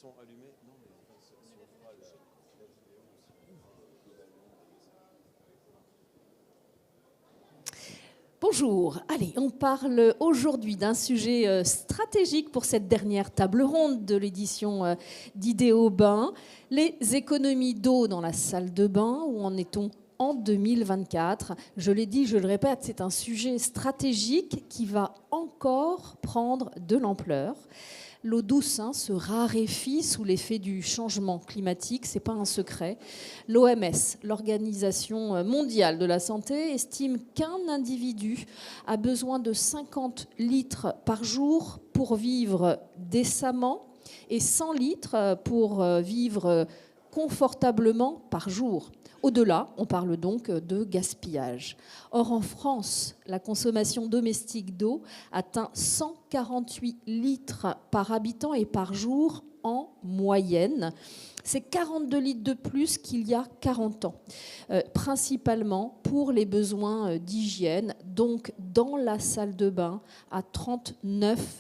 sont allumés. Non, mais si on fera la vidéo, Bonjour, allez, on parle aujourd'hui d'un sujet stratégique pour cette dernière table ronde de l'édition d'Idéo Bain, les économies d'eau dans la salle de bain. Où en est-on en 2024? Je l'ai dit, je le répète, c'est un sujet stratégique qui va encore prendre de l'ampleur. L'eau douce se raréfie sous l'effet du changement climatique, ce n'est pas un secret. L'OMS, l'Organisation mondiale de la santé, estime qu'un individu a besoin de 50 litres par jour pour vivre décemment et 100 litres pour vivre confortablement par jour. Au-delà, on parle donc de gaspillage. Or, en France, la consommation domestique d'eau atteint 148 litres par habitant et par jour en moyenne. C'est 42 litres de plus qu'il y a 40 ans, principalement pour les besoins d'hygiène, donc dans la salle de bain à 39%.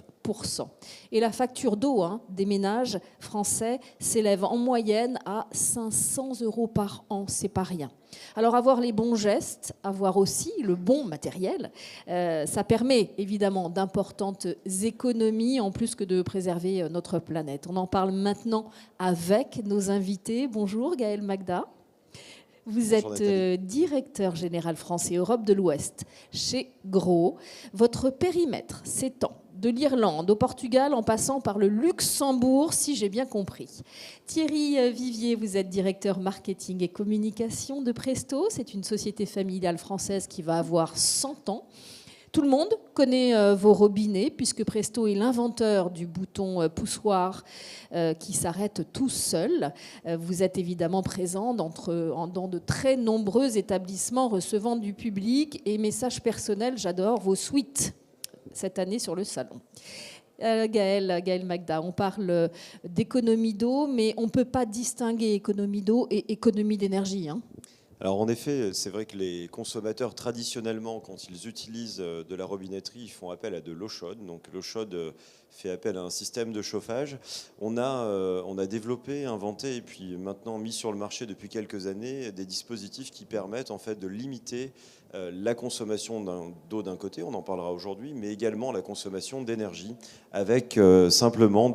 Et la facture d'eau des ménages français s'élève en moyenne à 500 € par an. C'est pas rien. Alors avoir les bons gestes, avoir aussi le bon matériel, ça permet évidemment d'importantes économies en plus que de préserver notre planète. On en parle maintenant avec nos invités. Bonjour Gaël Magda. Vous êtes directeur général France et Europe de l'Ouest chez Gros. Votre périmètre s'étend de l'Irlande au Portugal en passant par le Luxembourg, si j'ai bien compris. Thierry Vivier, vous êtes directeur marketing et communication de Presto. C'est une société familiale française qui va avoir 100 ans. Tout le monde connaît vos robinets, puisque Presto est l'inventeur du bouton poussoir qui s'arrête tout seul. Vous êtes évidemment présent dans de très nombreux établissements recevant du public. Et message personnel, j'adore vos suites cette année sur le salon. Gaël Magda, on parle d'économie d'eau, mais on ne peut pas distinguer économie d'eau et économie d'énergie. Alors en effet, c'est vrai que les consommateurs, traditionnellement, quand ils utilisent de la robinetterie, ils font appel à de l'eau chaude. Donc l'eau chaude fait appel à un système de chauffage. On a développé, inventé et puis maintenant mis sur le marché depuis quelques années des dispositifs qui permettent en fait de limiter la consommation d'eau d'un côté, on en parlera aujourd'hui, mais également la consommation d'énergie avec simplement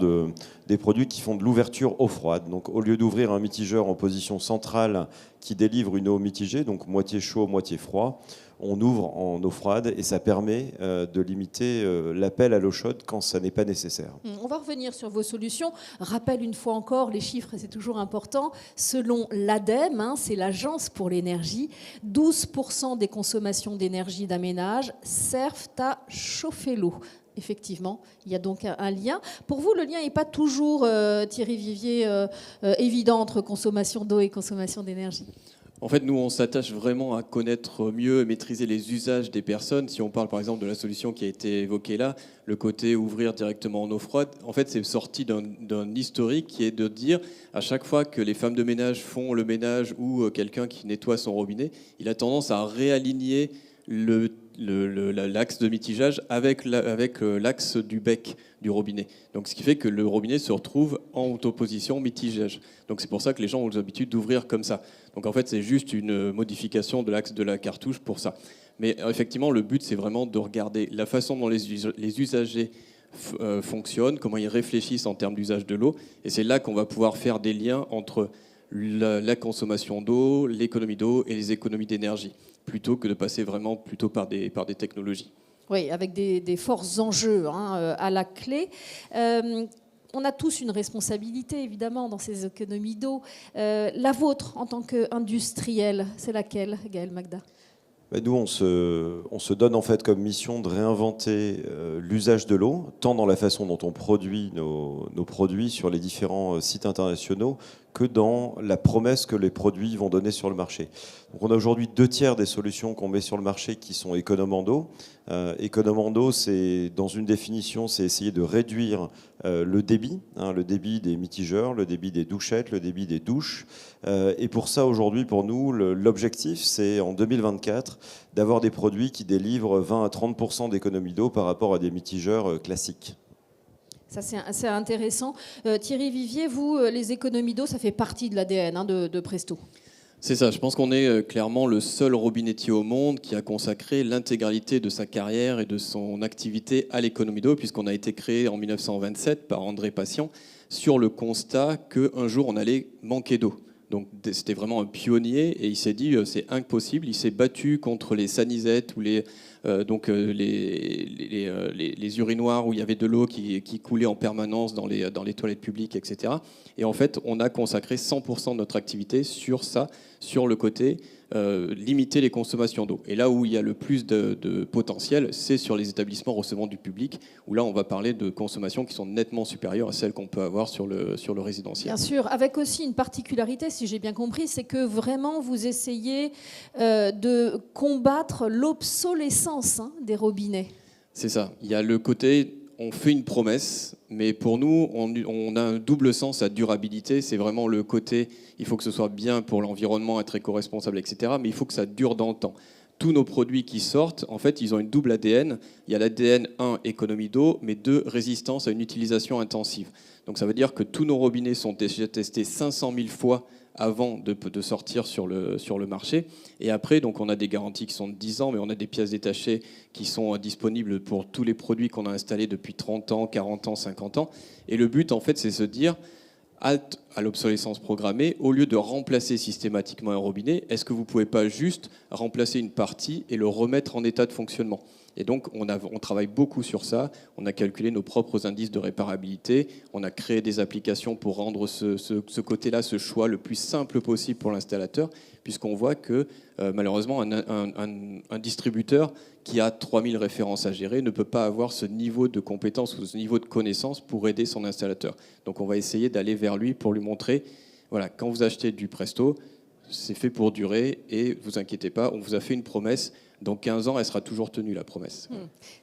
des produits qui font de l'ouverture eau froide. Donc au lieu d'ouvrir un mitigeur en position centrale qui délivre une eau mitigée, donc moitié chaud, moitié froid, on ouvre en eau froide et ça permet de limiter l'appel à l'eau chaude quand ça n'est pas nécessaire. On va revenir sur vos solutions. Rappelle une fois encore, les chiffres, c'est toujours important. Selon l'ADEME, c'est l'Agence pour l'énergie, 12% des consommations d'énergie d'un ménage servent à chauffer l'eau. Effectivement, il y a donc un lien. Pour vous, le lien n'est pas toujours, Thierry Vivier, évident entre consommation d'eau et consommation d'énergie. En fait, nous, on s'attache vraiment à connaître mieux et maîtriser les usages des personnes. Si on parle par exemple de la solution qui a été évoquée là, le côté ouvrir directement en eau froide, en fait, c'est sorti d'un historique qui est de dire à chaque fois que les femmes de ménage font le ménage ou quelqu'un qui nettoie son robinet, il a tendance à réaligner l'axe de mitigeage avec l'axe du bec du robinet. Donc, ce qui fait que le robinet se retrouve en autoposition mitigage. Donc, c'est pour ça que les gens ont l'habitude d'ouvrir comme ça. Donc, en fait, c'est juste une modification de l'axe de la cartouche pour ça. Mais effectivement, le but, c'est vraiment de regarder la façon dont les usagers fonctionnent, comment ils réfléchissent en termes d'usage de l'eau. Et c'est là qu'on va pouvoir faire des liens entre la consommation d'eau, l'économie d'eau et les économies d'énergie, plutôt que de passer vraiment plutôt par des technologies. Oui, avec des forts enjeux à la clé. On a tous une responsabilité, évidemment, dans ces économies d'eau. La vôtre, en tant qu'industriel, c'est laquelle, Gaël Magda ? Nous, on se donne en fait comme mission de réinventer l'usage de l'eau, tant dans la façon dont on produit nos produits sur les différents sites internationaux, que dans la promesse que les produits vont donner sur le marché. Donc on a aujourd'hui 2/3 des solutions qu'on met sur le marché qui sont économes en eau. Économe en eau, c'est, dans une définition, c'est essayer de réduire le débit des mitigeurs, le débit des douchettes, le débit des douches. Et pour ça, aujourd'hui, pour nous, l'objectif, c'est en 2024 d'avoir des produits qui délivrent 20 à 30% d'économie d'eau par rapport à des mitigeurs classiques. Ça, c'est intéressant. Thierry Vivier, vous, les économies d'eau, ça fait partie de l'ADN de Presto. C'est ça, je pense qu'on est clairement le seul robinettier au monde qui a consacré l'intégralité de sa carrière et de son activité à l'économie d'eau, puisqu'on a été créé en 1927 par André Patient sur le constat qu'un jour on allait manquer d'eau. Donc c'était vraiment un pionnier et il s'est dit c'est impossible. Il s'est battu contre les sanisettes ou les urinoirs où il y avait de l'eau qui coulait en permanence dans les toilettes publiques, etc. Et en fait, on a consacré 100% de notre activité sur ça, sur le côté limiter les consommations d'eau. Et là où il y a le plus de potentiel, c'est sur les établissements recevant du public, où là, on va parler de consommations qui sont nettement supérieures à celles qu'on peut avoir sur le résidentiel. Bien sûr, avec aussi une particularité, si j'ai bien compris, c'est que vraiment, vous essayez de combattre l'obsolescence des robinets. C'est ça. Il y a le côté... On fait une promesse, mais pour nous, on a un double sens à durabilité. C'est vraiment le côté, il faut que ce soit bien pour l'environnement, être éco-responsable, etc. Mais il faut que ça dure dans le temps. Tous nos produits qui sortent, en fait, ils ont une double ADN. Il y a l'ADN 1, économie d'eau, mais 2, résistance à une utilisation intensive. Donc ça veut dire que tous nos robinets sont déjà testés 500 000 fois avant de sortir sur le marché. Et après, donc, on a des garanties qui sont de 10 ans, mais on a des pièces détachées qui sont disponibles pour tous les produits qu'on a installés depuis 30 ans, 40 ans, 50 ans. Et le but, en fait, c'est se dire, halte à l'obsolescence programmée, au lieu de remplacer systématiquement un robinet, est-ce que vous ne pouvez pas juste remplacer une partie et le remettre en état de fonctionnement ? Et donc, on travaille beaucoup sur ça. On a calculé nos propres indices de réparabilité. On a créé des applications pour rendre ce côté-là, ce choix le plus simple possible pour l'installateur, puisqu'on voit que malheureusement, un distributeur qui a 3000 références à gérer ne peut pas avoir ce niveau de compétence ou ce niveau de connaissance pour aider son installateur. Donc, on va essayer d'aller vers lui pour lui montrer, voilà, quand vous achetez du Presto, c'est fait pour durer et vous inquiétez pas, on vous a fait une promesse. Dans 15 ans, elle sera toujours tenue, la promesse.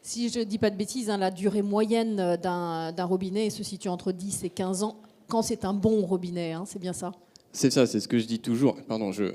Si je ne dis pas de bêtises, la durée moyenne d'un robinet se situe entre 10 et 15 ans quand c'est un bon robinet, c'est bien ça ? C'est ça, c'est ce que je dis toujours. Pardon, je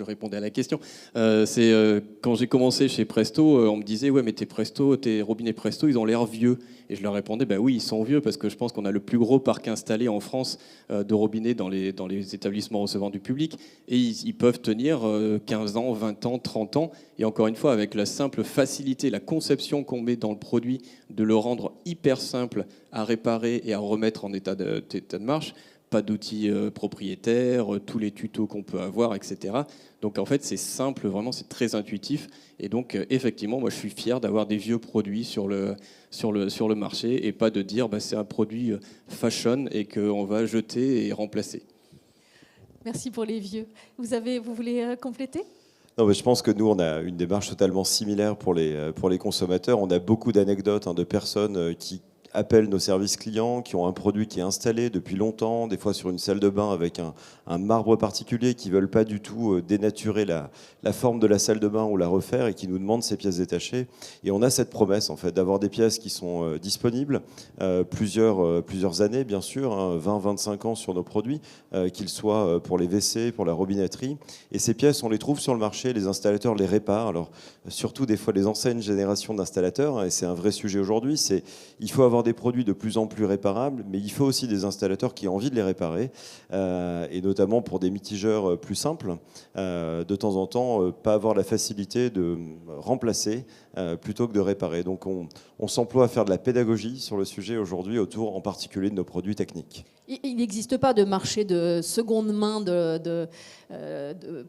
répondais à la question. Quand j'ai commencé chez Presto, on me disait « Ouais, mais tes robinets Presto, ils ont l'air vieux. » Et je leur répondais « Oui, ils sont vieux parce que je pense qu'on a le plus gros parc installé en France de robinets dans les établissements recevant du public. Et ils peuvent tenir 15 ans, 20 ans, 30 ans. Et encore une fois, avec la simple facilité, la conception qu'on met dans le produit, de le rendre hyper simple à réparer et à remettre en état de marche, pas d'outils propriétaires, tous les tutos qu'on peut avoir, etc. Donc en fait, c'est simple, vraiment, c'est très intuitif. Et donc, effectivement, moi, je suis fier d'avoir des vieux produits sur le marché et pas de dire c'est un produit fashion et qu'on va jeter et remplacer. Merci pour les vieux. Vous voulez compléter ? Non, mais je pense que nous, on a une démarche totalement similaire pour les consommateurs. On a beaucoup d'anecdotes de personnes qui appellent nos services clients, qui ont un produit qui est installé depuis longtemps, des fois sur une salle de bain avec un marbre particulier, qui ne veulent pas du tout dénaturer la forme de la salle de bain ou la refaire et qui nous demandent ces pièces détachées. Et on a cette promesse en fait, d'avoir des pièces qui sont disponibles plusieurs années, bien sûr, 20-25 ans sur nos produits, qu'ils soient pour les WC, pour la robinetterie. Et ces pièces, on les trouve sur le marché, les installateurs les réparent. Alors, surtout des fois les anciennes générations d'installateurs, et c'est un vrai sujet aujourd'hui, il faut avoir des produits de plus en plus réparables, mais il faut aussi des installateurs qui ont envie de les réparer, et notamment pour des mitigeurs plus simples, de temps en temps, pas avoir la facilité de remplacer plutôt que de réparer. Donc on s'emploie à faire de la pédagogie sur le sujet aujourd'hui, autour en particulier de nos produits techniques. Il n'existe pas de marché de seconde main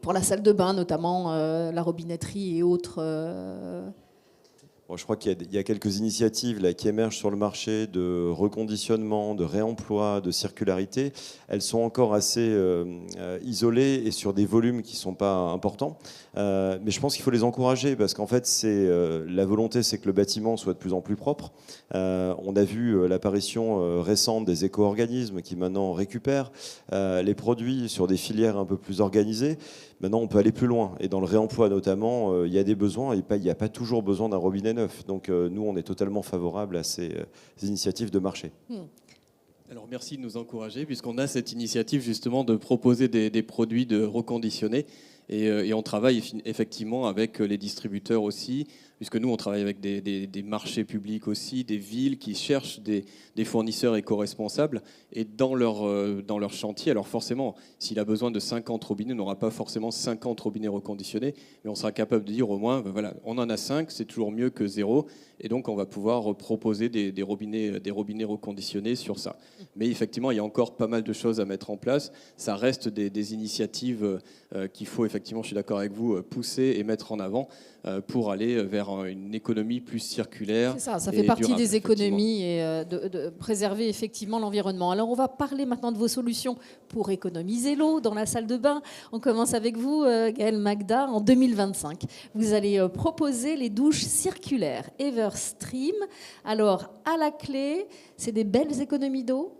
pour la salle de bain, notamment la robinetterie et autres Bon, je crois qu'il y a quelques initiatives là, qui émergent sur le marché de reconditionnement, de réemploi, de circularité. Elles sont encore assez isolées et sur des volumes qui ne sont pas importants. Mais je pense qu'il faut les encourager parce qu'en fait, la volonté, c'est que le bâtiment soit de plus en plus propre. On a vu l'apparition récente des éco-organismes qui maintenant récupèrent les produits sur des filières un peu plus organisées. Maintenant, on peut aller plus loin. Et dans le réemploi notamment, il y a des besoins et il n'y a pas toujours besoin d'un robinet neuf. Donc nous, on est totalement favorable à ces initiatives de marché. Alors merci de nous encourager puisqu'on a cette initiative justement de proposer des produits de reconditionnés et on travaille effectivement avec les distributeurs aussi, puisque nous, on travaille avec des marchés publics aussi, des villes qui cherchent des fournisseurs éco-responsables, et dans leur chantier, alors forcément, s'il a besoin de 50 robinets, on n'aura pas forcément 50 robinets reconditionnés, mais on sera capable de dire au moins, ben voilà, on en a 5, c'est toujours mieux que 0, et donc on va pouvoir proposer des robinets reconditionnés sur ça. Mais effectivement, il y a encore pas mal de choses à mettre en place. Ça reste des initiatives qu'il faut effectivement, je suis d'accord avec vous, pousser et mettre en avant pour aller vers une économie plus circulaire. C'est ça, ça fait partie des économies et de préserver effectivement l'environnement. Alors on va parler maintenant de vos solutions pour économiser l'eau dans la salle de bain. On commence avec vous, Gaëlle Magda. En 2025, vous allez proposer les douches circulaires Everstream. Alors à la clé, c'est des belles économies d'eau?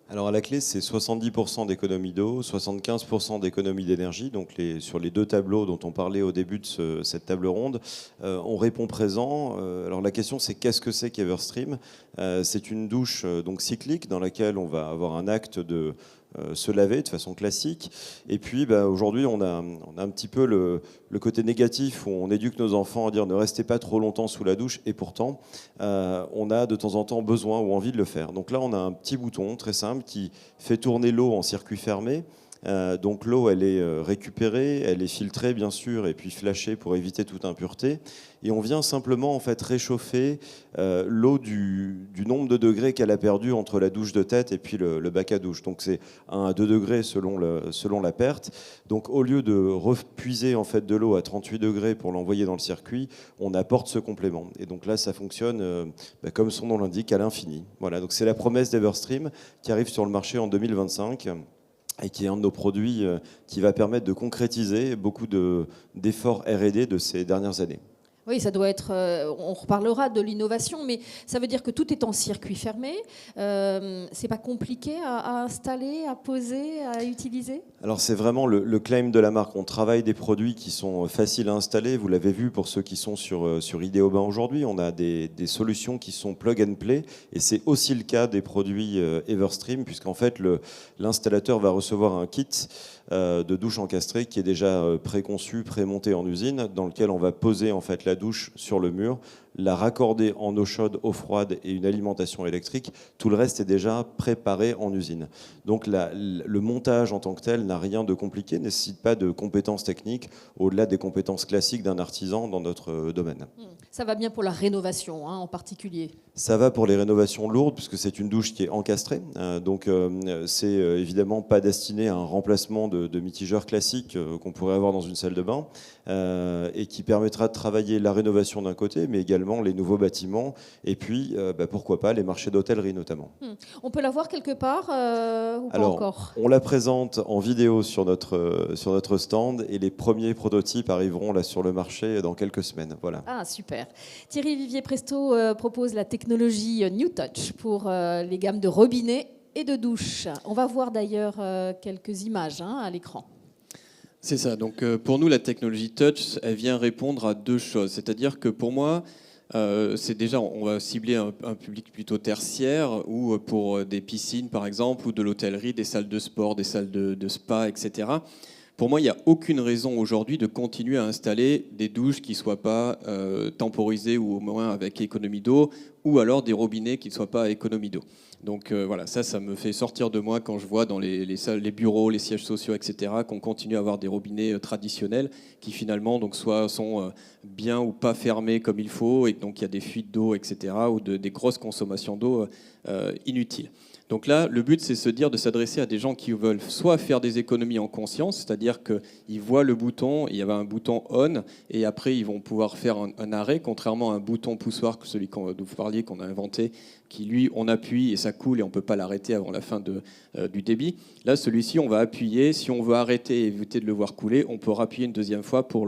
Alors à la clé, c'est 70% d'économie d'eau, 75% d'économie d'énergie. Donc sur les deux tableaux dont on parlait au début de cette table ronde, on répond présent. Alors la question, c'est qu'est-ce que c'est qu'Everstream? C'est une douche donc cyclique dans laquelle on va avoir un acte de se laver de façon classique. Et puis aujourd'hui, on a un petit peu le côté négatif où on éduque nos enfants à dire ne restez pas trop longtemps sous la douche. Et pourtant, on a de temps en temps besoin ou envie de le faire. Donc là, on a un petit bouton très simple qui fait tourner l'eau en circuit fermé. Donc l'eau, elle est récupérée, elle est filtrée bien sûr, et puis flashée pour éviter toute impureté. Et on vient simplement en fait réchauffer l'eau du nombre de degrés qu'elle a perdu entre la douche de tête et puis le bac à douche. Donc c'est 1 à 2 degrés selon la perte. Donc au lieu de repuiser en fait de l'eau à 38 degrés pour l'envoyer dans le circuit, on apporte ce complément. Et donc là, ça fonctionne comme son nom l'indique, à l'infini. Voilà. Donc c'est la promesse d'Everstream qui arrive sur le marché en 2025. Et qui est un de nos produits qui va permettre de concrétiser beaucoup d'efforts R&D de ces dernières années. Oui, ça doit être. On reparlera de l'innovation, mais ça veut dire que tout est en circuit fermé. C'est pas compliqué à installer, à poser, à utiliser? Alors c'est vraiment le claim de la marque. On travaille des produits qui sont faciles à installer. Vous l'avez vu pour ceux qui sont sur Idéo Bain aujourd'hui. On a des solutions qui sont plug and play, et c'est aussi le cas des produits Everstream, puisqu'en fait l'installateur va recevoir un kit de douche encastrée qui est déjà préconçu, prémonté en usine, dans lequel on va poser en fait la douche sur le mur, la raccorder en eau chaude, eau froide et une alimentation électrique. Tout le reste est déjà préparé en usine. Donc le montage en tant que tel n'a rien de compliqué, ne nécessite pas de compétences techniques au-delà des compétences classiques d'un artisan dans notre domaine. Ça va bien pour la rénovation en particulier? Ça va pour les rénovations lourdes, puisque c'est une douche qui est encastrée. Donc c'est évidemment pas destiné à un remplacement de mitigeurs classiques qu'on pourrait avoir dans une salle de bain, et qui permettra de travailler la rénovation d'un côté, mais également les nouveaux bâtiments, et puis pourquoi pas les marchés d'hôtellerie notamment. On peut la voir quelque part ou pas? Alors, encore? On la présente en vidéo sur notre stand, et les premiers prototypes arriveront là sur le marché dans quelques semaines. Voilà. Ah, super. Thierry Vivier Presto propose la technologie New Touch pour les gammes de robinets et de douche. On va voir d'ailleurs quelques images à l'écran. C'est ça. Donc pour nous, la technologie Touch, elle vient répondre à deux choses. C'est-à-dire que pour moi, c'est déjà, on va cibler un public plutôt tertiaire, ou pour des piscines par exemple, ou de l'hôtellerie, des salles de sport, des salles de spa, etc. Pour moi, il n'y a aucune raison aujourd'hui de continuer à installer des douches qui ne soient pas temporisées, ou au moins avec économie d'eau, ou alors des robinets qui ne soient pas à économie d'eau. Donc voilà, ça me fait sortir de moi quand je vois dans les salles, les bureaux, les sièges sociaux, etc., qu'on continue à avoir des robinets traditionnels qui finalement donc soit sont bien ou pas fermés comme il faut, et donc il y a des fuites d'eau, etc., ou des grosses consommations d'eau inutiles. Donc là, le but, c'est de s'adresser à des gens qui veulent soit faire des économies en conscience, c'est-à-dire qu'ils voient le bouton, il y avait un bouton on, et après ils vont pouvoir faire un arrêt, contrairement à un bouton poussoir, celui dont vous parliez, qu'on a inventé, qui lui, on appuie et ça coule et on ne peut pas l'arrêter avant la fin du débit. Là, celui-ci, on va appuyer. Si on veut arrêter et éviter de le voir couler, on peut appuyer une deuxième fois pour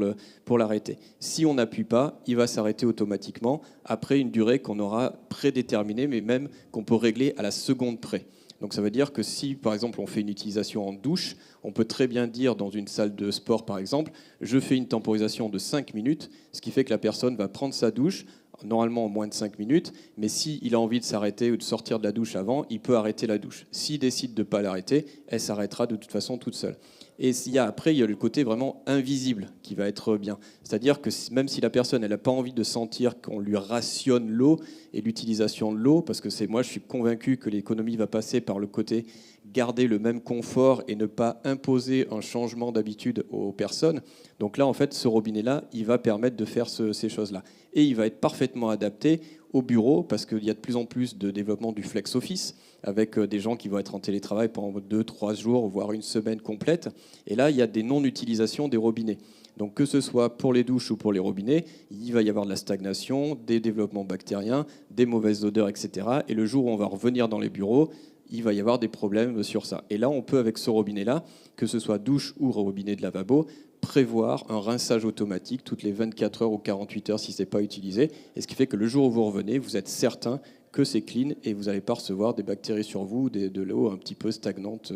l'arrêter. Si on n'appuie pas, il va s'arrêter automatiquement après une durée qu'on aura prédéterminée, mais même qu'on peut régler à la seconde près. Donc ça veut dire que si, par exemple, on fait une utilisation en douche, on peut très bien dire dans une salle de sport, par exemple, je fais une temporisation de 5 minutes, ce qui fait que la personne va prendre sa douche, normalement en moins de 5 minutes, mais s'il a envie de s'arrêter ou de sortir de la douche avant, il peut arrêter la douche. S'il décide de ne pas l'arrêter, elle s'arrêtera de toute façon toute seule. Et après, il y a le côté vraiment invisible qui va être bien. C'est-à-dire que même si la personne n'a pas envie de sentir qu'on lui rationne l'eau et l'utilisation de l'eau, parce que moi je suis convaincu que l'économie va passer par le côté garder le même confort et ne pas imposer un changement d'habitude aux personnes. Donc là, en fait, ce robinet-là, il va permettre de faire ces choses-là. Et il va être parfaitement adapté au bureau, parce qu'il y a de plus en plus de développement du flex office, avec des gens qui vont être en télétravail pendant 2-3 jours, voire une semaine complète. Et là, il y a des non-utilisations des robinets. Donc que ce soit pour les douches ou pour les robinets, il va y avoir de la stagnation, des développements bactériens, des mauvaises odeurs, etc. Et le jour où on va revenir dans les bureaux, il va y avoir des problèmes sur ça. Et là, on peut, avec ce robinet-là, que ce soit douche ou robinet de lavabo, prévoir un rinçage automatique toutes les 24 heures ou 48 heures si ce n'est pas utilisé. Et ce qui fait que le jour où vous revenez, vous êtes certain que c'est clean et vous n'allez pas recevoir des bactéries sur vous, de l'eau un petit peu stagnante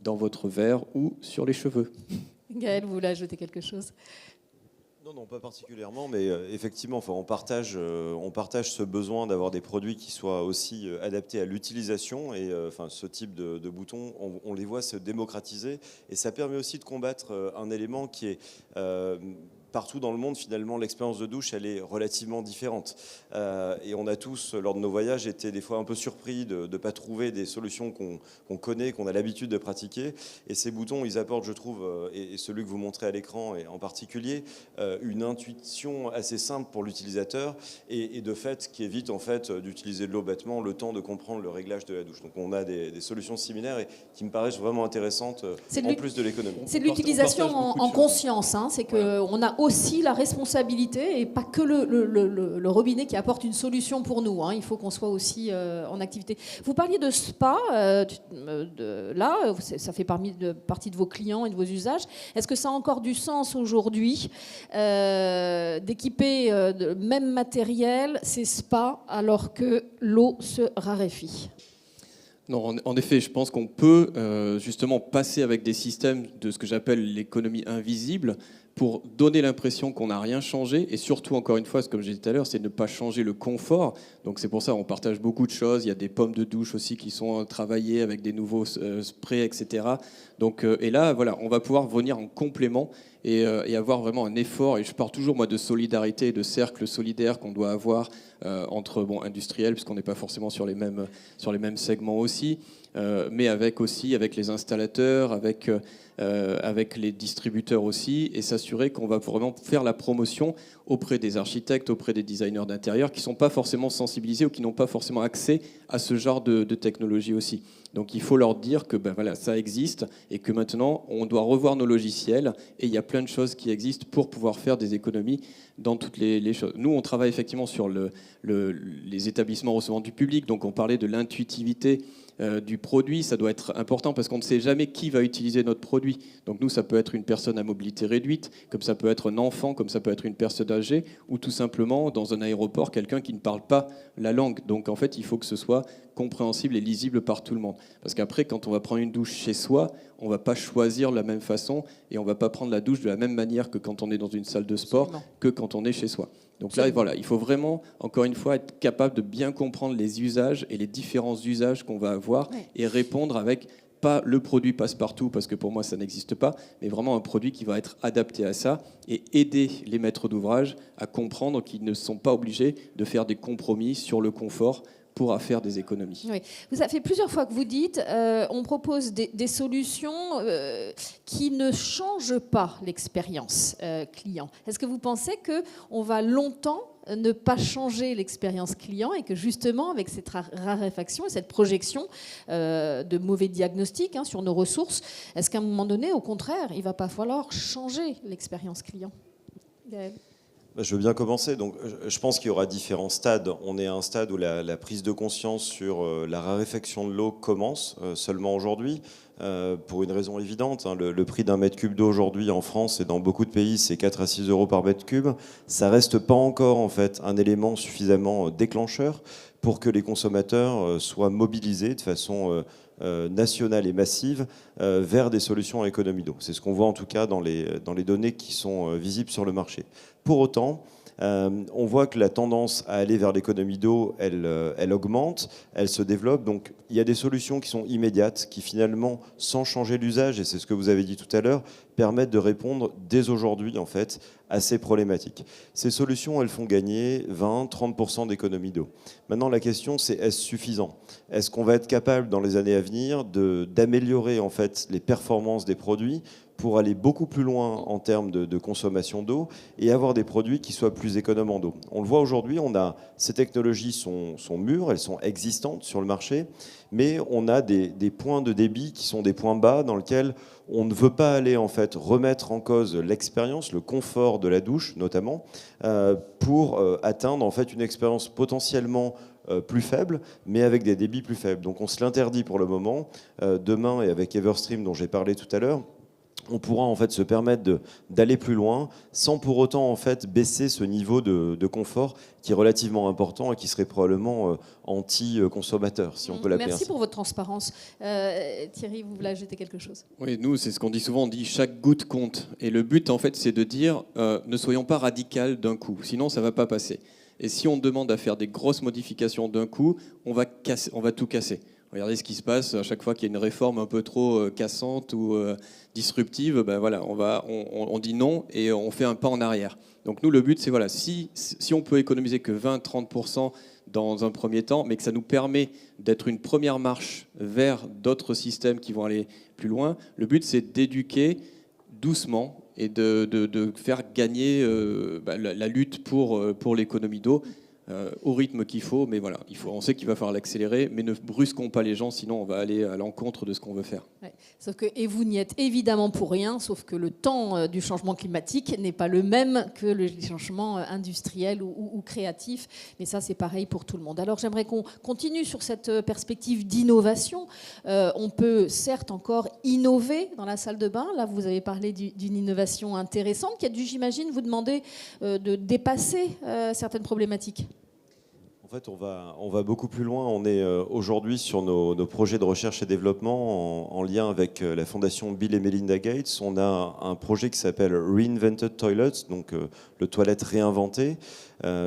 dans votre verre ou sur les cheveux. Gaël, vous voulez ajouter quelque chose ? Non, pas particulièrement, mais effectivement, on partage ce besoin d'avoir des produits qui soient aussi adaptés à l'utilisation, et ce type de boutons, on les voit se démocratiser, et ça permet aussi de combattre un élément qui est partout dans le monde. Finalement, l'expérience de douche, elle est relativement différente. Et on a tous, lors de nos voyages, été des fois un peu surpris de ne pas trouver des solutions qu'on connaît, qu'on a l'habitude de pratiquer. Et ces boutons, ils apportent, je trouve, et celui que vous montrez à l'écran et en particulier, une intuition assez simple pour l'utilisateur, et de fait, qui évite en fait d'utiliser de l'eau bêtement, le temps de comprendre le réglage de la douche. Donc on a des solutions similaires et qui me paraissent vraiment intéressantes en plus de l'économie. C'est de l'utilisation en conscience, hein. C'est qu'on a aussi la responsabilité, et pas que le robinet qui apporte une solution pour nous, hein. Il faut qu'on soit aussi en activité. Vous parliez de spa, là, ça fait partie de vos clients et de vos usages. Est-ce que ça a encore du sens aujourd'hui d'équiper de même matériel ces spas alors que l'eau se raréfie ? Non, en effet, je pense qu'on peut justement passer avec des systèmes de ce que j'appelle l'économie invisible pour donner l'impression qu'on n'a rien changé, et surtout, encore une fois, comme j'ai dit tout à l'heure, c'est de ne pas changer le confort. Donc c'est pour ça qu'on partage beaucoup de choses. Il y a des pommes de douche aussi qui sont travaillées avec des nouveaux sprays, etc. Donc, et là, voilà, on va pouvoir venir en complément et avoir vraiment un effort. Et je parle toujours, moi, de solidarité et de cercle solidaire qu'on doit avoir entre industriels, puisqu'on n'est pas forcément sur les mêmes segments aussi, mais avec les installateurs, avec les distributeurs aussi, et s'assurer qu'on va vraiment faire la promotion auprès des architectes, auprès des designers d'intérieur qui ne sont pas forcément sensibilisés ou qui n'ont pas forcément accès à ce genre de technologie aussi. Donc il faut leur dire que voilà, ça existe et que maintenant on doit revoir nos logiciels, et il y a plein de choses qui existent pour pouvoir faire des économies dans toutes les choses. Nous, on travaille effectivement sur les établissements recevant du public, donc on parlait de l'intuitivité du produit. Ça doit être important parce qu'on ne sait jamais qui va utiliser notre produit. Donc nous, ça peut être une personne à mobilité réduite, comme ça peut être un enfant, comme ça peut être une personne âgée, ou tout simplement dans un aéroport, quelqu'un qui ne parle pas la langue. Donc en fait, il faut que ce soit compréhensible et lisible par tout le monde. Parce qu'après, quand on va prendre une douche chez soi, on ne va pas choisir de la même façon, et on ne va pas prendre la douche de la même manière que quand on est dans une salle de sport, que quand on est chez soi. Donc là, voilà, il faut vraiment, encore une fois, être capable de bien comprendre les usages et les différents usages qu'on va avoir, et répondre avec pas le produit passe-partout, parce que pour moi, ça n'existe pas, mais vraiment un produit qui va être adapté à ça et aider les maîtres d'ouvrage à comprendre qu'ils ne sont pas obligés de faire des compromis sur le confort pour faire des économies. Oui. Vous avez fait plusieurs fois que vous dites on propose des solutions qui ne changent pas l'expérience client. Est-ce que vous pensez qu'on va longtemps ne pas changer l'expérience client, et que justement avec cette raréfaction et cette projection de mauvais diagnostics sur nos ressources, est-ce qu'à un moment donné, au contraire, il ne va pas falloir changer l'expérience client ? Gaël ? Je veux bien commencer. Donc, je pense qu'il y aura différents stades. On est à un stade où la prise de conscience sur la raréfaction de l'eau commence seulement aujourd'hui, pour une raison évidente. Le prix d'un mètre cube d'eau aujourd'hui en France et dans beaucoup de pays, c'est 4 à 6 euros par mètre cube. Ça reste pas encore en fait un élément suffisamment déclencheur pour que les consommateurs soient mobilisés de façon nationale et massive vers des solutions à économie d'eau. C'est ce qu'on voit en tout cas dans les données qui sont visibles sur le marché. Pour autant, On voit que la tendance à aller vers l'économie d'eau, elle augmente, elle se développe. Donc il y a des solutions qui sont immédiates, qui finalement, sans changer l'usage, et c'est ce que vous avez dit tout à l'heure, permettent de répondre dès aujourd'hui en fait à ces problématiques. Ces solutions, elles font gagner 20-30% d'économie d'eau. Maintenant, la question, c'est est-ce suffisant? Est-ce qu'on va être capable dans les années à venir d'améliorer en fait les performances des produits pour aller beaucoup plus loin en termes de consommation d'eau et avoir des produits qui soient plus économes en eau? On le voit aujourd'hui, ces technologies sont mûres, elles sont existantes sur le marché, mais on a des points de débit qui sont des points bas dans lesquels on ne veut pas aller en fait remettre en cause l'expérience, le confort de la douche notamment, pour atteindre en fait une expérience potentiellement plus faible, mais avec des débits plus faibles. Donc on se l'interdit pour le moment. Demain, et avec Everstream dont j'ai parlé tout à l'heure, on pourra en fait se permettre d'aller plus loin sans pour autant en fait baisser ce niveau de confort qui est relativement important et qui serait probablement anti-consommateur, si on peut l'appeler ainsi. Merci pour votre transparence. Thierry, vous voulez ajouter quelque chose? Oui, nous, c'est ce qu'on dit souvent, on dit chaque goutte compte. Et le but, en fait, c'est de dire ne soyons pas radicaux d'un coup, sinon ça ne va pas passer. Et si on demande à faire des grosses modifications d'un coup, on va tout casser. Regardez ce qui se passe à chaque fois qu'il y a une réforme un peu trop cassante ou disruptive. Ben voilà, on dit non et on fait un pas en arrière. Donc nous, le but, c'est voilà, si on peut économiser que 20-30% dans un premier temps, mais que ça nous permet d'être une première marche vers d'autres systèmes qui vont aller plus loin, le but, c'est d'éduquer doucement et de faire gagner la lutte pour l'économie d'eau. Au rythme qu'il faut, mais voilà, on sait qu'il va falloir l'accélérer, mais ne brusquons pas les gens, sinon on va aller à l'encontre de ce qu'on veut faire. Ouais. Et vous n'y êtes évidemment pour rien, sauf que le temps du changement climatique n'est pas le même que le changement industriel ou créatif, mais ça c'est pareil pour tout le monde. Alors j'aimerais qu'on continue sur cette perspective d'innovation. On peut certes encore innover dans la salle de bain, là vous avez parlé d'une innovation intéressante qui a dû, j'imagine, vous demander de dépasser certaines problématiques. En fait, on va beaucoup plus loin. On est aujourd'hui sur nos projets de recherche et développement en lien avec la fondation Bill et Melinda Gates. On a un projet qui s'appelle Reinvented Toilets, donc le toilette réinventé,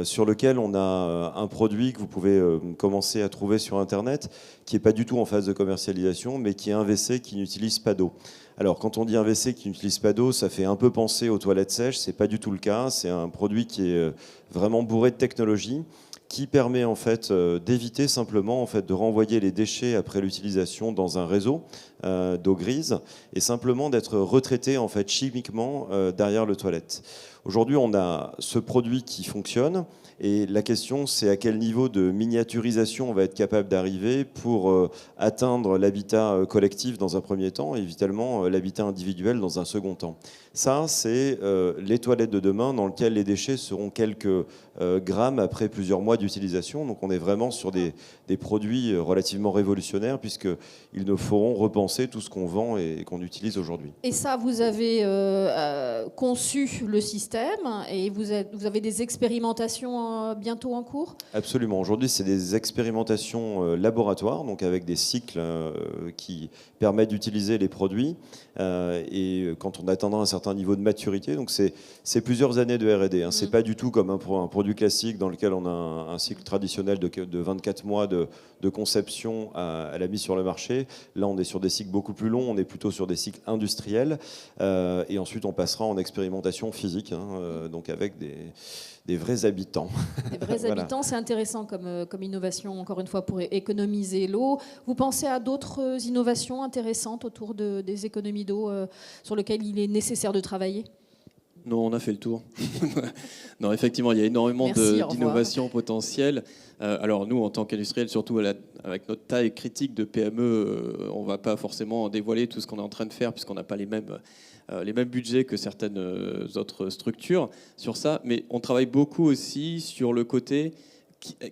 sur lequel on a un produit que vous pouvez commencer à trouver sur Internet, qui n'est pas du tout en phase de commercialisation, mais qui est un WC qui n'utilise pas d'eau. Alors, quand on dit un WC qui n'utilise pas d'eau, ça fait un peu penser aux toilettes sèches. C'est pas du tout le cas. C'est un produit qui est vraiment bourré de technologie, qui permet en fait d'éviter simplement en fait de renvoyer les déchets après l'utilisation dans un réseau d'eau grise et simplement d'être retraité en fait chimiquement derrière le toilette. Aujourd'hui, on a ce produit qui fonctionne et la question, c'est à quel niveau de miniaturisation on va être capable d'arriver pour atteindre l'habitat collectif dans un premier temps et évidemment l'habitat individuel dans un second temps. Ça, c'est les toilettes de demain dans lesquelles les déchets seront quelques grammes après plusieurs mois d'utilisation. Donc on est vraiment sur des produits relativement révolutionnaires puisqu'ils nous feront repenser tout ce qu'on vend et qu'on utilise aujourd'hui. Et ça, vous avez conçu le système et vous avez des expérimentations bientôt en cours? Absolument. Aujourd'hui, c'est des expérimentations laboratoires, donc avec des cycles qui permettent d'utiliser les produits. Et quand on atteindra un certain niveau de maturité, donc c'est plusieurs années de R&D. Hein. C'est pas du tout comme un produit classique dans lequel on a un cycle traditionnel de 24 mois de conception à la mise sur le marché. Là, on est sur des cycles beaucoup plus longs. On est plutôt sur des cycles industriels. Et ensuite, on passera en expérimentation physique, hein, donc avec des vrais habitants. Des vrais Voilà. habitants, c'est intéressant comme innovation, encore une fois, pour économiser l'eau. Vous pensez à d'autres innovations intéressantes autour des économies d'eau sur lesquelles il est nécessaire de travailler? Non, on a fait le tour. Non, effectivement, il y a énormément d'innovations potentielles. Alors nous, en tant qu'industriels, surtout avec notre taille critique de PME, on ne va pas forcément dévoiler tout ce qu'on est en train de faire puisqu'on n'a pas les mêmes budgets que certaines autres structures sur ça. Mais on travaille beaucoup aussi sur le côté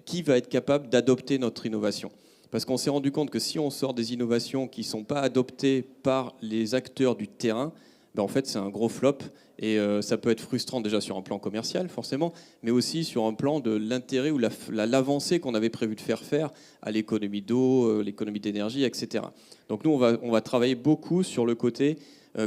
qui va être capable d'adopter notre innovation. Parce qu'on s'est rendu compte que si on sort des innovations qui ne sont pas adoptées par les acteurs du terrain, ben en fait, c'est un gros flop et ça peut être frustrant déjà sur un plan commercial, forcément, mais aussi sur un plan de l'intérêt ou l'avancée qu'on avait prévu de faire à l'économie d'eau, l'économie d'énergie, etc. Donc nous, on va travailler beaucoup sur le côté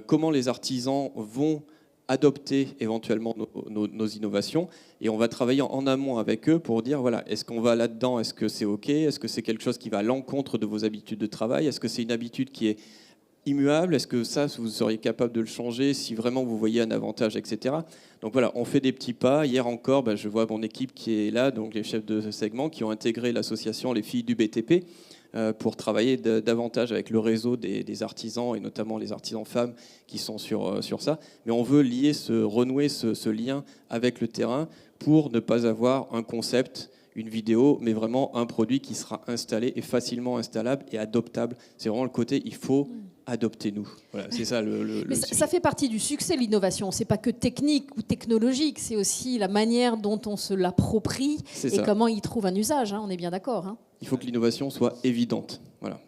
comment les artisans vont adopter éventuellement nos innovations, et on va travailler en amont avec eux pour dire, voilà, est-ce qu'on va là-dedans, est-ce que c'est OK, est-ce que c'est quelque chose qui va à l'encontre de vos habitudes de travail, est-ce que c'est une habitude qui est immuable, est-ce que ça, vous seriez capable de le changer si vraiment vous voyez un avantage, etc. Donc voilà, on fait des petits pas. Hier encore, je vois mon équipe qui est là, donc les chefs de segment qui ont intégré l'association Les Filles du BTP pour travailler davantage avec le réseau des artisans et notamment les artisans femmes qui sont sur ça. Mais on veut renouer ce lien avec le terrain pour ne pas avoir un concept, une vidéo, mais vraiment un produit qui sera installé et facilement installable et adoptable. C'est vraiment le côté, il faut adopter-nous. Voilà, c'est ça Mais ça fait partie du succès, l'innovation. C'est pas que technique ou technologique, c'est aussi la manière dont on se l'approprie et comment il trouve un usage. On est bien d'accord. Il faut que l'innovation soit évidente. Voilà.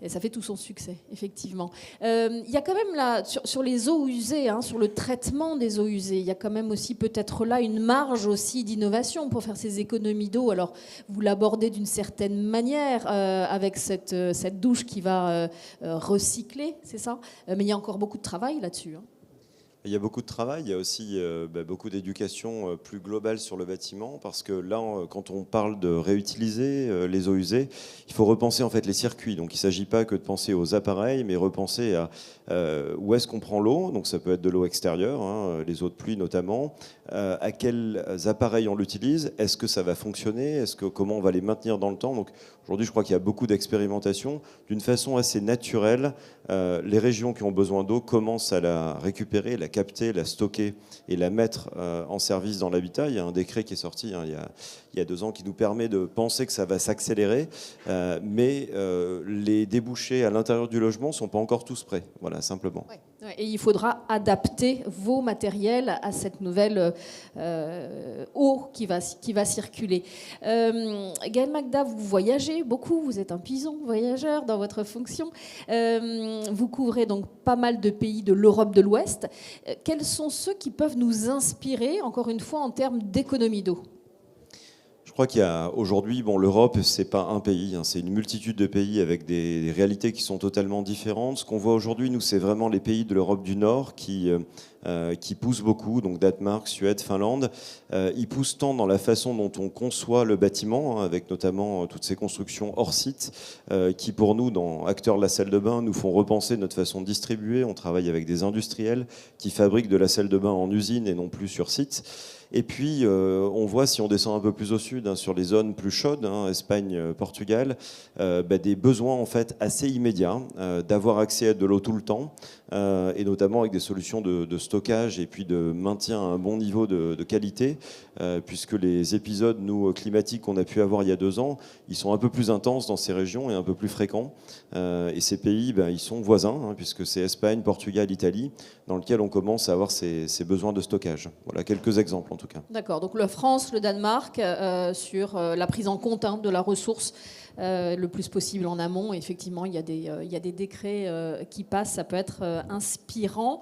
Et ça fait tout son succès, effectivement. Il y a quand même là, sur les eaux usées, sur le traitement des eaux usées, il y a quand même aussi peut-être là une marge aussi d'innovation pour faire ces économies d'eau. Alors, vous l'abordez d'une certaine manière avec cette douche qui va recycler, c'est ça ? Mais il y a encore beaucoup de travail là-dessus. Il y a beaucoup de travail, il y a aussi beaucoup d'éducation plus globale sur le bâtiment, parce que là, quand on parle de réutiliser les eaux usées, il faut repenser en fait les circuits. Donc il ne s'agit pas que de penser aux appareils, mais repenser à où est-ce qu'on prend l'eau. Donc ça peut être de l'eau extérieure, les eaux de pluie notamment. À quels appareils on l'utilise, est-ce que ça va fonctionner, comment on va les maintenir dans le temps. Donc aujourd'hui, je crois qu'il y a beaucoup d'expérimentation. D'une façon assez naturelle, les régions qui ont besoin d'eau commencent à la récupérer, la capter, la stocker et la mettre en service dans l'habitat. Il y a un décret qui est sorti il y a 2 ans qui nous permet de penser que ça va s'accélérer, mais les débouchés à l'intérieur du logement ne sont pas encore tous prêts, voilà, simplement. Ouais. Et il faudra adapter vos matériels à cette nouvelle eau qui va circuler. Gaël Magda, vous voyagez beaucoup, vous êtes un pigeon voyageur dans votre fonction. Vous couvrez donc pas mal de pays de l'Europe de l'Ouest. Quels sont ceux qui peuvent nous inspirer, encore une fois, en termes d'économie d'eau ? Je crois qu'il y a aujourd'hui, l'Europe, c'est pas un pays, c'est une multitude de pays avec des réalités qui sont totalement différentes. Ce qu'on voit aujourd'hui, nous, c'est vraiment les pays de l'Europe du Nord qui poussent beaucoup, donc Danemark, Suède, Finlande. Ils poussent tant dans la façon dont on conçoit le bâtiment, avec notamment toutes ces constructions hors site, qui pour nous, dans Acteurs de la salle de bain, nous font repenser notre façon de distribuer. On travaille avec des industriels qui fabriquent de la salle de bain en usine et non plus sur site. Et puis, on voit, si on descend un peu plus au sud, sur les zones plus chaudes, Espagne, Portugal, des besoins en fait assez immédiats d'avoir accès à de l'eau tout le temps, et notamment avec des solutions de stockage et puis de maintien à un bon niveau de qualité, puisque les épisodes climatiques qu'on a pu avoir il y a 2 ans, ils sont un peu plus intenses dans ces régions et un peu plus fréquents. Et ces pays, ils sont voisins, puisque c'est Espagne, Portugal, Italie, dans lequel on commence à avoir ces besoins de stockage. Voilà quelques exemples en tout cas. D'accord, donc la France, le Danemark, sur la prise en compte de la ressource le plus possible en amont. Effectivement, il y a des décrets qui passent, ça peut être inspirant.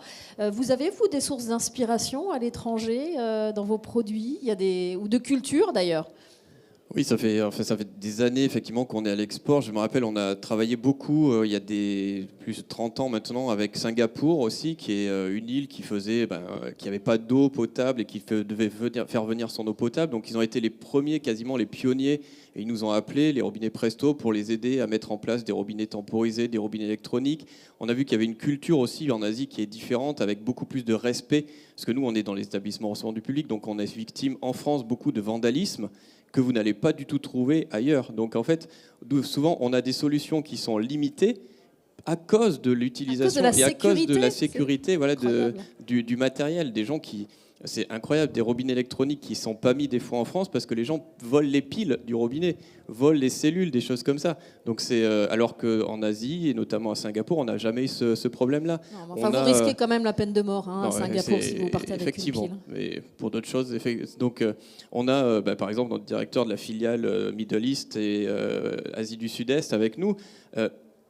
Vous avez, vous, des sources d'inspiration à l'étranger dans vos produits, ou de culture d'ailleurs ? Oui, ça fait des années effectivement qu'on est à l'export. Je me rappelle, on a travaillé beaucoup il y a plus de 30 ans maintenant avec Singapour aussi, qui est une île qui n'avait pas d'eau potable et qui devait faire venir son eau potable. Donc ils ont été les premiers, quasiment les pionniers, et ils nous ont appelés, les robinets Presto, pour les aider à mettre en place des robinets temporisés, des robinets électroniques. On a vu qu'il y avait une culture aussi en Asie qui est différente, avec beaucoup plus de respect, parce que nous, on est dans les établissements recevant du public, donc on est victime en France beaucoup de vandalisme que vous n'allez pas du tout trouver ailleurs. Donc en fait, souvent, on a des solutions qui sont limitées à cause de l'utilisation et à cause de la sécurité du matériel. Des gens qui... C'est incroyable, des robinets électroniques qui ne sont pas mis des fois en France parce que les gens volent les piles du robinet, volent les cellules, des choses comme ça. Donc alors qu'en Asie, et notamment à Singapour, on n'a jamais eu ce problème-là. Non, vous risquez quand même la peine de mort à Singapour si vous partez avec une pile. Mais pour d'autres choses. Donc on a par exemple notre directeur de la filiale Middle East et Asie du Sud-Est avec nous.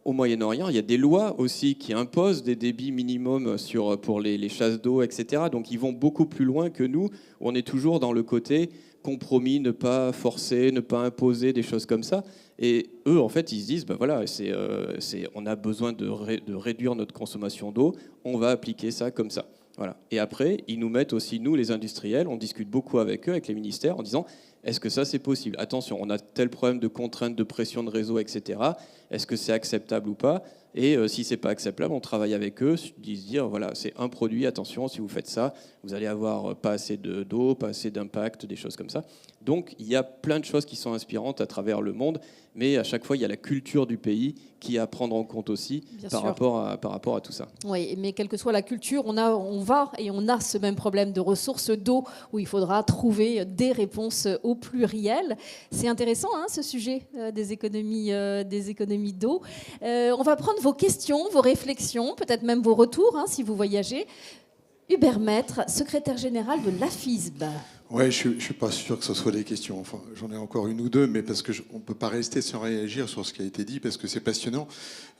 Au Moyen-Orient, il y a des lois aussi qui imposent des débits minimums pour les chasses d'eau, etc. Donc ils vont beaucoup plus loin que nous, où on est toujours dans le côté compromis, ne pas forcer, ne pas imposer, des choses comme ça. Et eux, en fait, ils se disent, on a besoin de réduire notre consommation d'eau, on va appliquer ça comme ça. Voilà. Et après, ils nous mettent aussi, nous les industriels, on discute beaucoup avec eux, avec les ministères, en disant est-ce que ça c'est possible? Attention, on a tel problème de contrainte, de pression de réseau, etc. Est-ce que c'est acceptable ou pas? Et si c'est pas acceptable, on travaille avec eux, ils se dire voilà, c'est un produit, attention, si vous faites ça, vous allez avoir pas assez d'eau, pas assez d'impact, des choses comme ça. Donc il y a plein de choses qui sont inspirantes à travers le monde, mais à chaque fois il y a la culture du pays qui est à prendre en compte aussi par rapport à tout ça. Oui, mais quelle que soit la culture, on a ce même problème de ressources d'eau où il faudra trouver des réponses au pluriel. C'est intéressant ce sujet des économies d'eau. On va prendre vos questions, vos réflexions, peut-être même vos retours si vous voyagez. Hubert Maître, secrétaire général de l'AFISB. Ouais, je suis pas sûr que ce soit des questions. Enfin, j'en ai encore une ou deux, mais parce que on peut pas rester sans réagir sur ce qui a été dit, parce que c'est passionnant.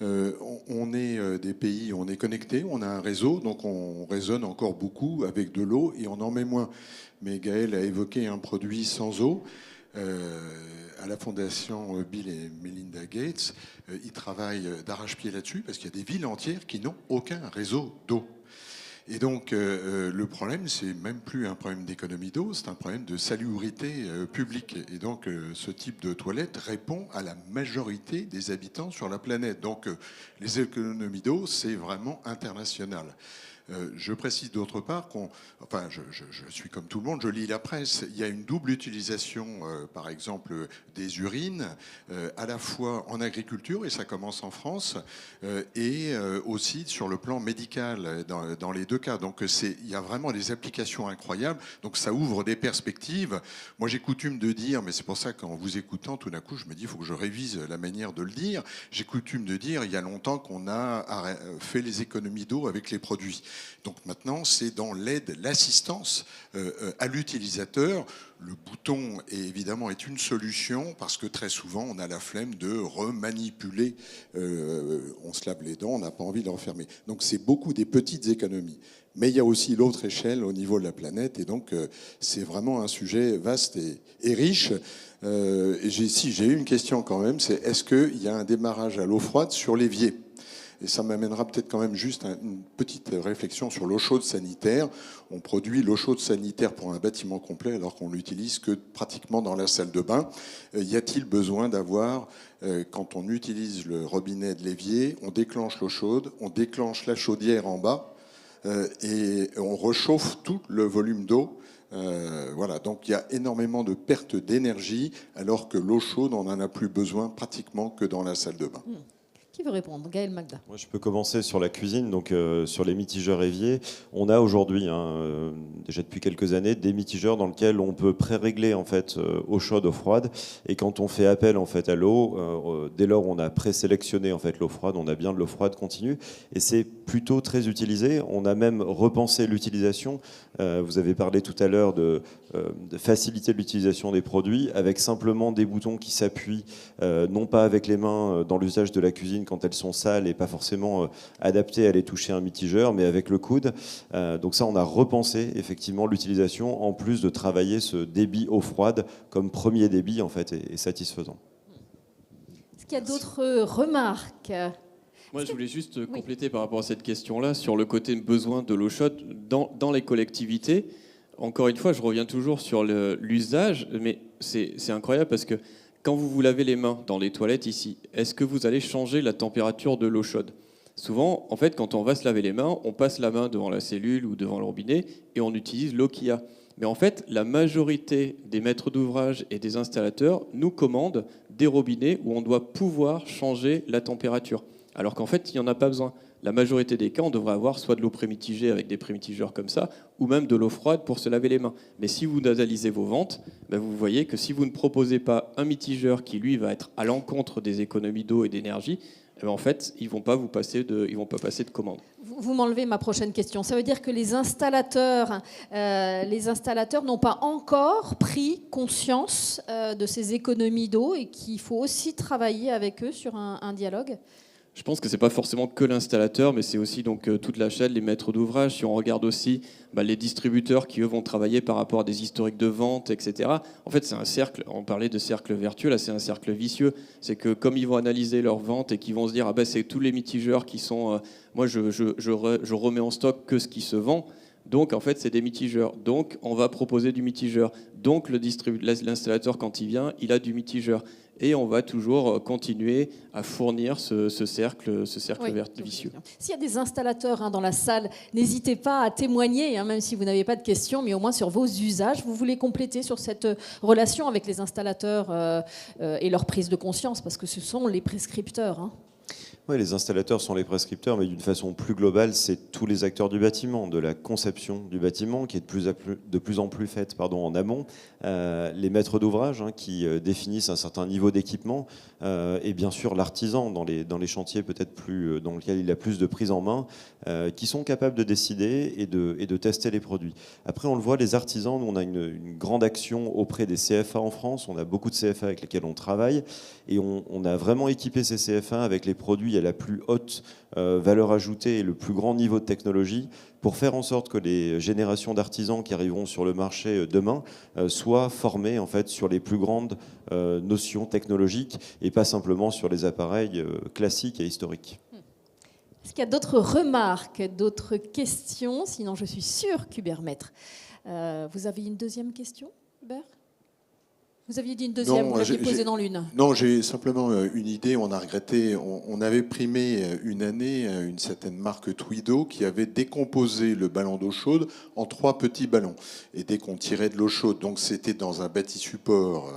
On est des pays, on est connectés, on a un réseau, donc on raisonne encore beaucoup avec de l'eau et on en met moins. Mais Gaël a évoqué un produit sans eau. À la fondation Bill et Melinda Gates, ils travaillent d'arrache-pied là-dessus, parce qu'il y a des villes entières qui n'ont aucun réseau d'eau. Et donc, le problème, c'est même plus un problème d'économie d'eau, c'est un problème de salubrité publique. Et donc, ce type de toilette répond à la majorité des habitants sur la planète. Donc, les économies d'eau, c'est vraiment international. Je précise d'autre part je suis comme tout le monde, je lis la presse. Il y a une double utilisation, par exemple, des urines, à la fois en agriculture, et ça commence en France, et aussi sur le plan médical, dans les deux cas. Donc il y a vraiment des applications incroyables. Donc ça ouvre des perspectives. Moi, j'ai coutume de dire, mais c'est pour ça qu'en vous écoutant, tout d'un coup, je me dis, il faut que je révise la manière de le dire. J'ai coutume de dire, il y a longtemps qu'on a fait les économies d'eau avec les produits. Donc maintenant, c'est dans l'aide, l'assistance à l'utilisateur. Le bouton, évidemment, est une solution parce que très souvent, on a la flemme de remanipuler. On se lave les dents, on n'a pas envie de le refermer. Donc c'est beaucoup des petites économies. Mais il y a aussi l'autre échelle au niveau de la planète. Et donc, c'est vraiment un sujet vaste et riche. J'ai eu une question quand même, c'est est-ce qu'il y a un démarrage à l'eau froide sur l'évier ? Et ça m'amènera peut-être quand même juste une petite réflexion sur l'eau chaude sanitaire. On produit l'eau chaude sanitaire pour un bâtiment complet alors qu'on l'utilise que pratiquement dans la salle de bain. Y a-t-il besoin d'avoir, quand on utilise le robinet de l'évier, on déclenche l'eau chaude, on déclenche la chaudière en bas et on réchauffe tout le volume d'eau. Voilà, donc il y a énormément de pertes d'énergie alors que l'eau chaude, on n'en a plus besoin pratiquement que dans la salle de bain. Qui veut répondre? Gaël Magda. Moi, je peux commencer sur la cuisine, donc sur les mitigeurs éviers. On a aujourd'hui, déjà depuis quelques années, des mitigeurs dans lesquels on peut pré-régler en fait eau chaude, eau froide. Et quand on fait appel en fait à l'eau, dès lors on a présélectionné en fait l'eau froide, on a bien de l'eau froide continue, et c'est plutôt très utilisé. On a même repensé l'utilisation. Vous avez parlé tout à l'heure de faciliter l'utilisation des produits avec simplement des boutons qui s'appuient, non pas avec les mains dans l'usage de la cuisine quand elles sont sales et pas forcément adaptées à aller toucher un mitigeur, mais avec le coude. Donc ça, on a repensé effectivement l'utilisation en plus de travailler ce débit eau froide comme premier débit en fait et satisfaisant. Est-ce qu'il y a d'autres remarques? Moi, je voulais juste compléter par rapport à cette question-là sur le côté besoin de l'eau chaude dans les collectivités. Encore une fois, je reviens toujours sur l'usage, mais c'est incroyable parce que quand vous vous lavez les mains dans les toilettes ici, est-ce que vous allez changer la température de l'eau chaude? Souvent, en fait, quand on va se laver les mains, on passe la main devant la cellule ou devant le robinet et on utilise l'eau qu'il y a. Mais en fait, la majorité des maîtres d'ouvrage et des installateurs nous commandent des robinets où on doit pouvoir changer la température. Alors qu'en fait, il n'y en a pas besoin. La majorité des cas, on devrait avoir soit de l'eau prémitigée avec des prémitigeurs comme ça, ou même de l'eau froide pour se laver les mains. Mais si vous analysez vos ventes, vous voyez que si vous ne proposez pas un mitigeur qui, lui, va être à l'encontre des économies d'eau et d'énergie, en fait, ils ne vont pas passer de commande. Vous m'enlevez ma prochaine question. Ça veut dire que les installateurs n'ont pas encore pris conscience de ces économies d'eau et qu'il faut aussi travailler avec eux sur un dialogue? Je pense que ce n'est pas forcément que l'installateur, mais c'est aussi donc, toute la chaîne, les maîtres d'ouvrage. Si on regarde aussi les distributeurs qui, eux, vont travailler par rapport à des historiques de vente, etc. En fait, c'est un cercle. On parlait de cercle vertueux, là, c'est un cercle vicieux. C'est que comme ils vont analyser leurs ventes et qu'ils vont se dire c'est tous les mitigeurs qui sont... moi, je remets en stock que ce qui se vend. Donc, en fait, c'est des mitigeurs. Donc, on va proposer du mitigeur. Donc, l'installateur, quand il vient, il a du mitigeur. Et on va toujours continuer à fournir ce cercle Oui, vicieux. S'il y a des installateurs dans la salle, n'hésitez pas à témoigner, même si vous n'avez pas de questions, mais au moins sur vos usages. Vous voulez compléter sur cette relation avec les installateurs et leur prise de conscience, parce que ce sont les prescripteurs. Oui, les installateurs sont les prescripteurs, mais d'une façon plus globale, c'est tous les acteurs du bâtiment, de la conception du bâtiment, qui est de plus en plus faite en amont, les maîtres d'ouvrage qui définissent un certain niveau d'équipement, et bien sûr l'artisan dans les chantiers peut-être plus dans lesquels il y a plus de prise en main, qui sont capables de décider et de tester les produits. Après, on le voit, les artisans, nous, on a une grande action auprès des CFA en France, on a beaucoup de CFA avec lesquels on travaille, et on a vraiment équipé ces CFA avec les produits à la plus haute valeur ajoutée et le plus grand niveau de technologie pour faire en sorte que les générations d'artisans qui arriveront sur le marché demain soient formés en fait sur les plus grandes notions technologiques et pas simplement sur les appareils classiques et historiques. Est-ce qu'il y a d'autres remarques, d'autres questions? Sinon, je suis sûre qu'Hubert Maître, vous avez une deuxième question, Hubert? Vous aviez dit une deuxième, vous l'aviez posée dans l'une. Non, j'ai simplement une idée. On a regretté, on avait primé une année une certaine marque Twido qui avait décomposé le ballon d'eau chaude en 3 petits ballons. Et dès qu'on tirait de l'eau chaude, donc c'était dans un bâti-support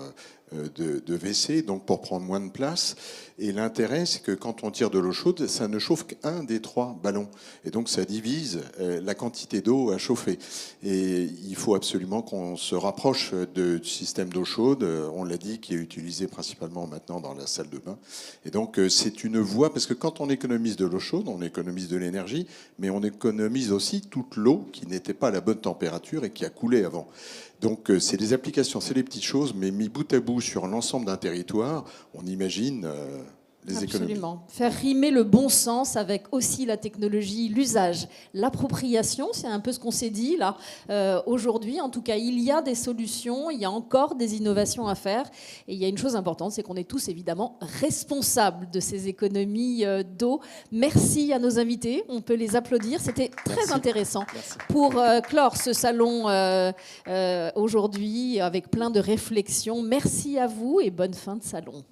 de WC, donc pour prendre moins de place. Et l'intérêt, c'est que quand on tire de l'eau chaude, ça ne chauffe qu'un des 3 ballons. Et donc, ça divise la quantité d'eau à chauffer. Et il faut absolument qu'on se rapproche du système d'eau chaude, on l'a dit, qui est utilisé principalement maintenant dans la salle de bain. Et donc, c'est une voie, parce que quand on économise de l'eau chaude, on économise de l'énergie, mais on économise aussi toute l'eau qui n'était pas à la bonne température et qui a coulé avant. Donc, c'est des applications, c'est des petites choses, mais mis bout à bout sur l'ensemble d'un territoire, on imagine les économies. Absolument. Faire rimer le bon sens avec aussi la technologie, l'usage, l'appropriation, c'est un peu ce qu'on s'est dit là aujourd'hui. En tout cas, il y a des solutions, il y a encore des innovations à faire. Et il y a une chose importante, c'est qu'on est tous évidemment responsables de ces économies d'eau. Merci à nos invités, on peut les applaudir. C'était très intéressant. Merci. Pour clore ce salon aujourd'hui avec plein de réflexions. Merci à vous et bonne fin de salon.